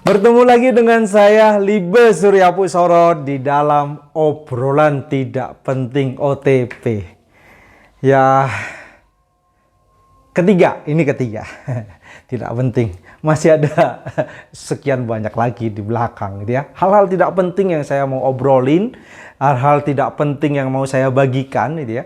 Bertemu lagi dengan saya Libe Surya Pusoro di dalam obrolan tidak penting OTP. Ya, ini ketiga. Tidak penting. Masih ada sekian banyak lagi di belakang gitu ya. Hal-hal tidak penting yang saya mau obrolin, hal-hal tidak penting yang mau saya bagikan gitu ya.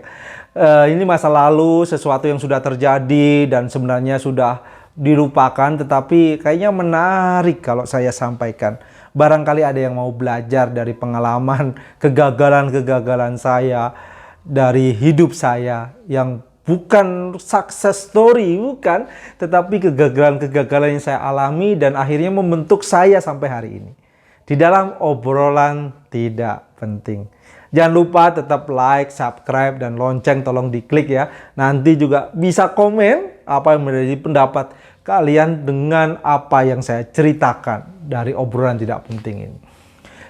Ini masa lalu, sesuatu yang sudah terjadi dan sebenarnya sudah dilupakan, tetapi kayaknya menarik kalau saya sampaikan. Barangkali ada yang mau belajar dari pengalaman kegagalan-kegagalan saya, dari hidup saya yang bukan success story, bukan, tetapi kegagalan-kegagalan yang saya alami dan akhirnya membentuk saya sampai hari ini. Di dalam obrolan tidak penting. Jangan lupa tetap like, subscribe, dan lonceng tolong diklik ya. Nanti juga bisa komen apa yang menjadi pendapat kalian dengan apa yang saya ceritakan dari obrolan tidak penting ini.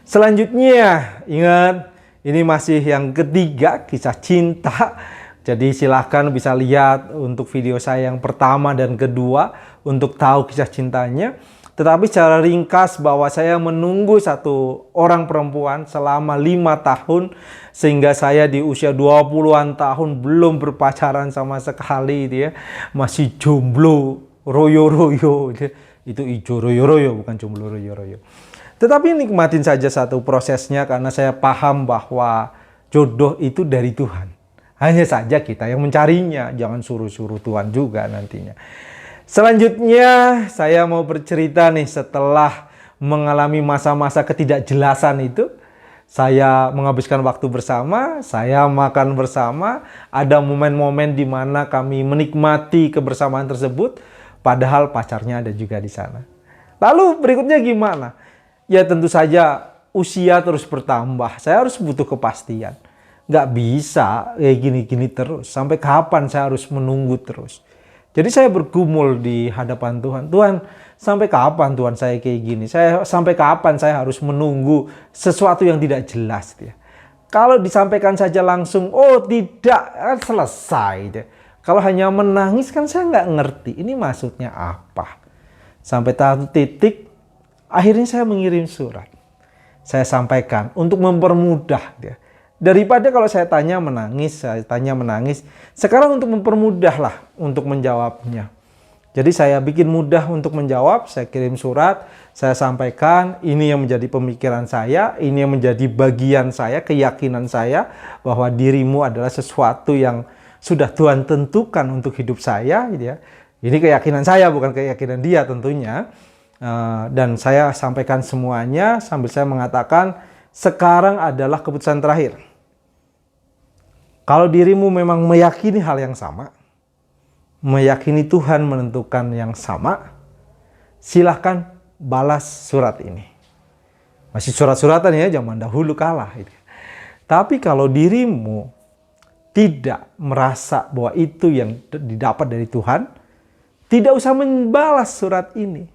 Selanjutnya, ingat, ini masih yang ketiga, kisah cinta. Jadi silahkan bisa lihat untuk video saya yang pertama dan kedua untuk tahu kisah cintanya. Tetapi secara ringkas bahwa saya menunggu satu orang perempuan selama 5 tahun. Sehingga saya di usia 20-an tahun belum berpacaran sama sekali. Dia masih jomblo, royo-royo. Itu ijo royo-royo, bukan jomblo royo-royo. Tetapi nikmatin saja satu prosesnya karena saya paham bahwa jodoh itu dari Tuhan. Hanya saja kita yang mencarinya, jangan suruh-suruh Tuhan juga nantinya. Selanjutnya saya mau bercerita nih, setelah mengalami masa-masa ketidakjelasan itu, saya menghabiskan waktu bersama, saya makan bersama, ada momen-momen di mana kami menikmati kebersamaan tersebut, padahal pacarnya ada juga di sana. Lalu berikutnya gimana? Ya tentu saja usia terus bertambah, saya harus butuh kepastian. Nggak bisa kayak gini-gini terus. Sampai kapan saya harus menunggu terus? Jadi saya bergumul di hadapan Tuhan. Tuhan, sampai kapan Tuhan saya kayak gini? Sampai kapan saya harus menunggu sesuatu yang tidak jelas? Ya? Kalau disampaikan saja langsung, oh tidak, kan selesai. Ya. Kalau hanya menangis kan saya nggak ngerti. Ini maksudnya apa? Sampai satu titik, akhirnya saya mengirim surat. Saya sampaikan untuk mempermudah dia. Daripada kalau saya tanya menangis, sekarang untuk mempermudahlah untuk menjawabnya. Jadi saya bikin mudah untuk menjawab, saya kirim surat, saya sampaikan, ini yang menjadi pemikiran saya, ini yang menjadi bagian saya, keyakinan saya, bahwa dirimu adalah sesuatu yang sudah Tuhan tentukan untuk hidup saya. Gitu ya. Ini keyakinan saya, bukan keyakinan dia tentunya. Dan saya sampaikan semuanya sambil saya mengatakan, sekarang adalah keputusan terakhir. Kalau dirimu memang meyakini hal yang sama, meyakini Tuhan menentukan yang sama, silahkan balas surat ini. Masih surat-suratan ya, zaman dahulu kalah. Tapi kalau dirimu tidak merasa bahwa itu yang didapat dari Tuhan, tidak usah membalas surat ini.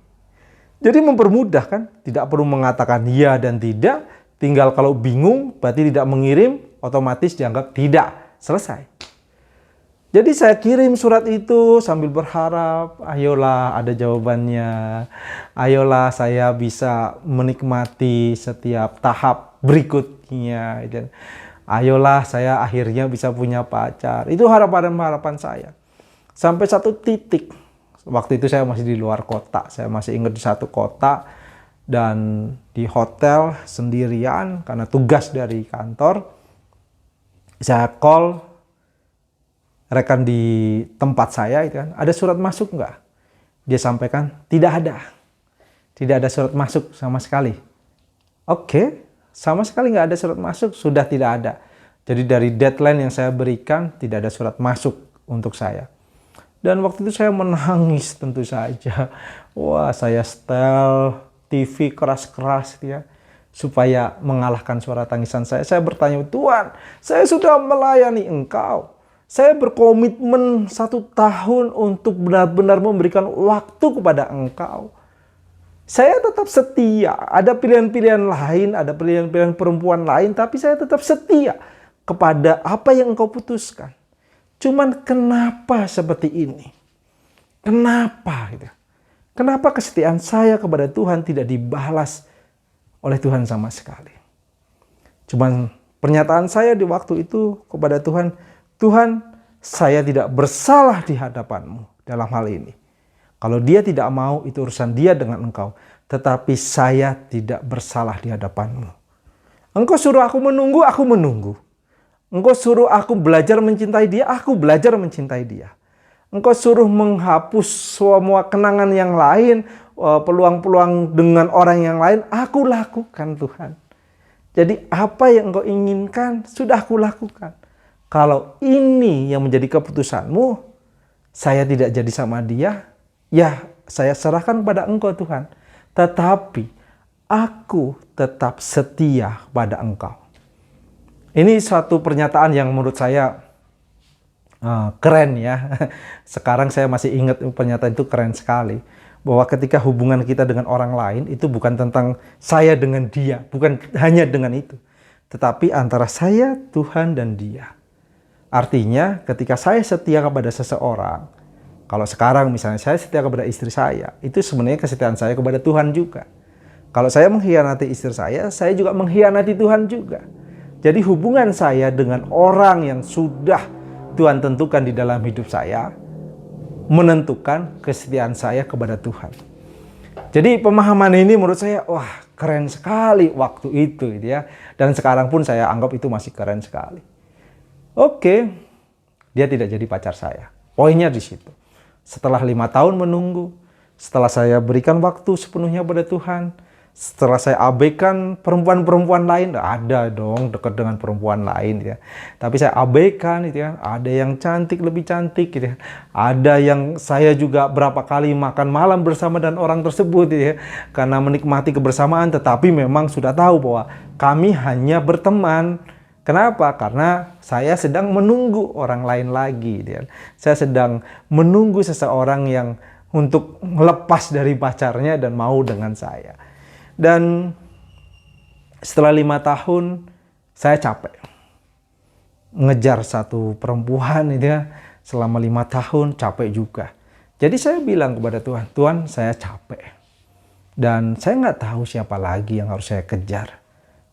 Jadi mempermudah kan, tidak perlu mengatakan ya dan tidak, tinggal kalau bingung berarti tidak mengirim, otomatis dianggap tidak. Selesai. Jadi saya kirim surat itu sambil berharap, ayolah ada jawabannya. Ayolah saya bisa menikmati setiap tahap berikutnya. Dan ayolah saya akhirnya bisa punya pacar. Itu harapan-harapan saya. Sampai satu titik. Waktu itu saya masih di luar kota. Saya masih ingat di satu kota. Dan di hotel sendirian karena tugas dari kantor. Saya call rekan di tempat saya, itu kan, ada surat masuk nggak? Dia sampaikan, tidak ada. Tidak ada surat masuk sama sekali. Oke, sama sekali nggak ada surat masuk, sudah tidak ada. Jadi dari deadline yang saya berikan, tidak ada surat masuk untuk saya. Dan waktu itu saya menangis tentu saja. Wah, saya setel TV keras-keras ya. Supaya mengalahkan suara tangisan saya. Saya bertanya, Tuhan, saya sudah melayani Engkau. Saya berkomitmen 1 tahun untuk benar-benar memberikan waktu kepada Engkau. Saya tetap setia. Ada pilihan-pilihan lain, ada pilihan-pilihan perempuan lain, tapi saya tetap setia kepada apa yang Engkau putuskan. Cuman kenapa seperti ini? Kenapa? Gitu. Kenapa kesetiaan saya kepada Tuhan tidak dibalas oleh Tuhan sama sekali? Cuman pernyataan saya di waktu itu kepada Tuhan, Tuhan, saya tidak bersalah di hadapan-Mu dalam hal ini. Kalau Dia tidak mau, itu urusan Dia dengan Engkau. Tetapi saya tidak bersalah di hadapan-Mu. Engkau suruh aku menunggu, aku menunggu. Engkau suruh aku belajar mencintai Dia, aku belajar mencintai Dia. Engkau suruh menghapus semua kenangan yang lain, peluang-peluang dengan orang yang lain, aku lakukan Tuhan. Jadi apa yang Engkau inginkan, sudah aku lakukan. Kalau ini yang menjadi keputusan-Mu, saya tidak jadi sama dia, ya saya serahkan pada Engkau Tuhan. Tetapi aku tetap setia pada Engkau. Ini suatu pernyataan yang menurut saya keren ya. Sekarang saya masih ingat pernyataan itu keren sekali. Bahwa ketika hubungan kita dengan orang lain itu bukan tentang saya dengan dia. Bukan hanya dengan itu. Tetapi antara saya, Tuhan, dan dia. Artinya ketika saya setia kepada seseorang. Kalau sekarang misalnya saya setia kepada istri saya. Itu sebenarnya kesetiaan saya kepada Tuhan juga. Kalau saya mengkhianati istri saya juga mengkhianati Tuhan juga. Jadi hubungan saya dengan orang yang sudah Tuhan tentukan di dalam hidup saya, menentukan kesetiaan saya kepada Tuhan. Jadi pemahaman ini menurut saya, wah keren sekali waktu itu gitu ya. Dan sekarang pun saya anggap itu masih keren sekali. Oke, dia tidak jadi pacar saya. Poinnya di situ. Setelah 5 tahun menunggu, setelah saya berikan waktu sepenuhnya pada Tuhan, setelah saya abaikan perempuan-perempuan lain, ada dong dekat dengan perempuan lain ya. Tapi saya abaikan gitu ya. Ada yang cantik, lebih cantik gitu ya. Ada yang saya juga berapa kali makan malam bersama dan orang tersebut gitu ya. Karena menikmati kebersamaan, tetapi memang sudah tahu bahwa kami hanya berteman. Kenapa? Karena saya sedang menunggu orang lain lagi gitu ya. Saya sedang menunggu seseorang yang untuk lepas dari pacarnya dan mau dengan saya. Dan setelah 5 tahun saya capek ngejar satu perempuan itu ya, selama 5 tahun capek juga. Jadi saya bilang kepada Tuhan, Tuhan saya capek dan saya nggak tahu siapa lagi yang harus saya kejar.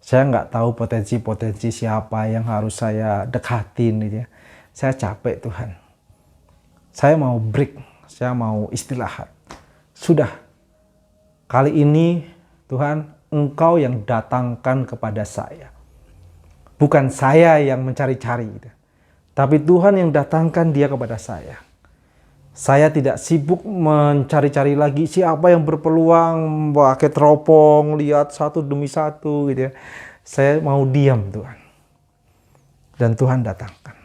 Saya nggak tahu potensi-potensi siapa yang harus saya dekatin gitu ya. Saya capek Tuhan. Saya mau break, saya mau istirahat. Sudah, kali ini Tuhan, Engkau yang datangkan kepada saya. Bukan saya yang mencari-cari. Tapi Tuhan yang datangkan dia kepada saya. Saya tidak sibuk mencari-cari lagi siapa yang berpeluang, pakai teropong, lihat satu demi satu gitu ya. Saya mau diam Tuhan. Dan Tuhan datangkan.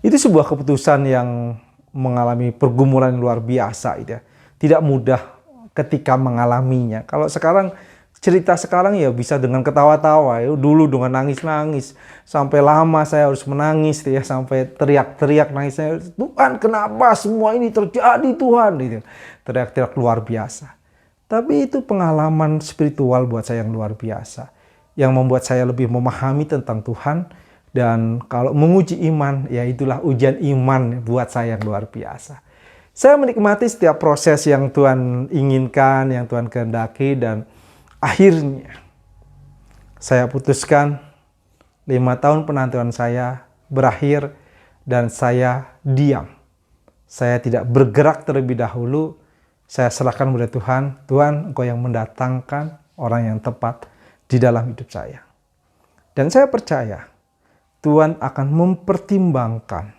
Itu sebuah keputusan yang mengalami pergumulan luar biasa gitu ya. Tidak mudah ketika mengalaminya. Kalau sekarang, cerita sekarang ya bisa dengan ketawa-tawa ya. Dulu dengan nangis-nangis. Sampai lama saya harus menangis ya. Sampai teriak-teriak nangisnya. Tuhan kenapa semua ini terjadi Tuhan? Gitu. Teriak-teriak luar biasa. Tapi itu pengalaman spiritual buat saya yang luar biasa. Yang membuat saya lebih memahami tentang Tuhan. Dan kalau menguji iman, ya itulah ujian iman buat saya yang luar biasa. Saya menikmati setiap proses yang Tuhan inginkan, yang Tuhan kehendaki, dan akhirnya saya putuskan 5 tahun penantian saya berakhir dan saya diam. Saya tidak bergerak terlebih dahulu. Saya serahkan kepada Tuhan. Tuhan, Engkau yang mendatangkan orang yang tepat di dalam hidup saya. Dan saya percaya Tuhan akan mempertimbangkan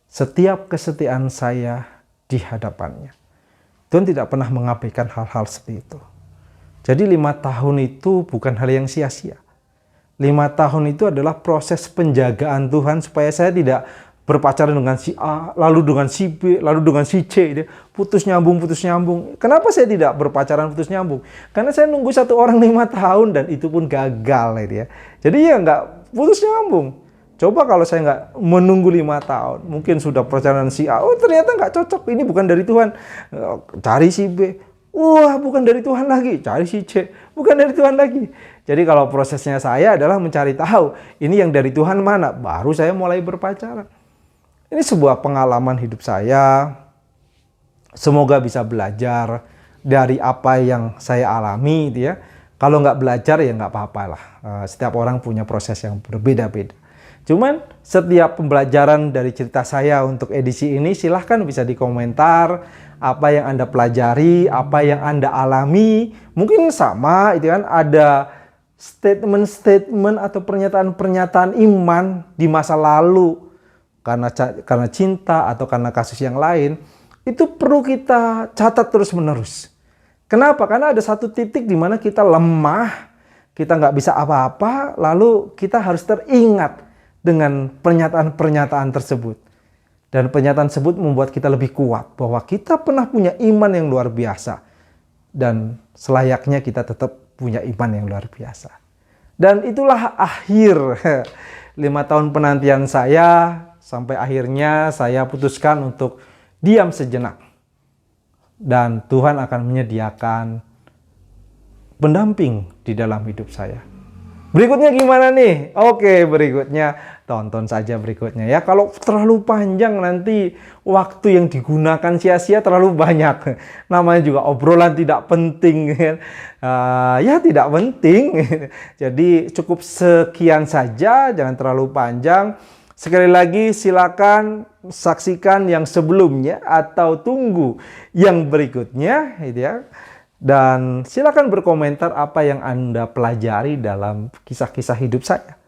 setiap kesetiaan saya di hadapannya. Tuhan tidak pernah mengabaikan hal-hal seperti itu. Jadi 5 tahun itu bukan hal yang sia-sia. 5 tahun itu adalah proses penjagaan Tuhan supaya saya tidak berpacaran dengan si A, lalu dengan si B, lalu dengan si C. Putus nyambung, putus nyambung. Kenapa saya tidak berpacaran putus nyambung? Karena saya nunggu satu orang 5 tahun dan itu pun gagal. Jadi ya nggak putus nyambung. Coba kalau saya nggak menunggu 5 tahun, mungkin sudah perjalanan si A, oh ternyata nggak cocok, ini bukan dari Tuhan, cari si B, wah bukan dari Tuhan lagi, cari si C, bukan dari Tuhan lagi. Jadi kalau prosesnya saya adalah mencari tahu, ini yang dari Tuhan mana, baru saya mulai berpacaran. Ini sebuah pengalaman hidup saya, Semoga bisa belajar dari apa yang saya alami, gitu ya. Kalau nggak belajar ya nggak apa-apa lah. Setiap orang punya proses yang berbeda-beda. Cuman setiap pembelajaran dari cerita saya untuk edisi ini silahkan bisa dikomentar apa yang Anda pelajari, apa yang Anda alami. Mungkin sama, itu kan ada statement-statement atau pernyataan-pernyataan iman di masa lalu karena cinta atau karena kasus yang lain, itu perlu kita catat terus-menerus. Kenapa? Karena ada satu titik di mana kita lemah, kita nggak bisa apa-apa, lalu kita harus teringat dengan pernyataan-pernyataan tersebut. Dan pernyataan tersebut membuat kita lebih kuat bahwa kita pernah punya iman yang luar biasa. Dan selayaknya kita tetap punya iman yang luar biasa. Dan itulah akhir 5 tahun penantian saya, sampai akhirnya saya putuskan untuk diam sejenak. Dan Tuhan akan menyediakan pendamping di dalam hidup saya. Berikutnya gimana nih? Oke, berikutnya tonton saja berikutnya ya. Kalau terlalu panjang nanti waktu yang digunakan sia-sia terlalu banyak. Namanya juga obrolan tidak penting. Ya tidak penting. Jadi cukup sekian saja, jangan terlalu panjang. Sekali lagi silakan saksikan yang sebelumnya atau tunggu yang berikutnya, gitu ya. Dan silakan berkomentar apa yang Anda pelajari dalam kisah-kisah hidup saya.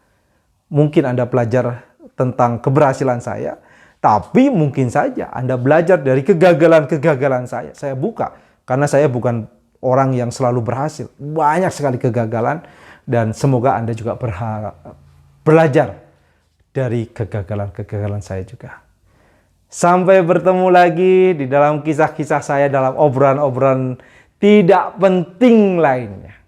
Mungkin Anda belajar tentang keberhasilan saya, tapi mungkin saja Anda belajar dari kegagalan-kegagalan saya. Saya buka, karena saya bukan orang yang selalu berhasil. Banyak sekali kegagalan, dan semoga Anda juga belajar dari kegagalan-kegagalan saya juga. Sampai bertemu lagi di dalam kisah-kisah saya dalam obrolan-obrolan tidak penting lainnya.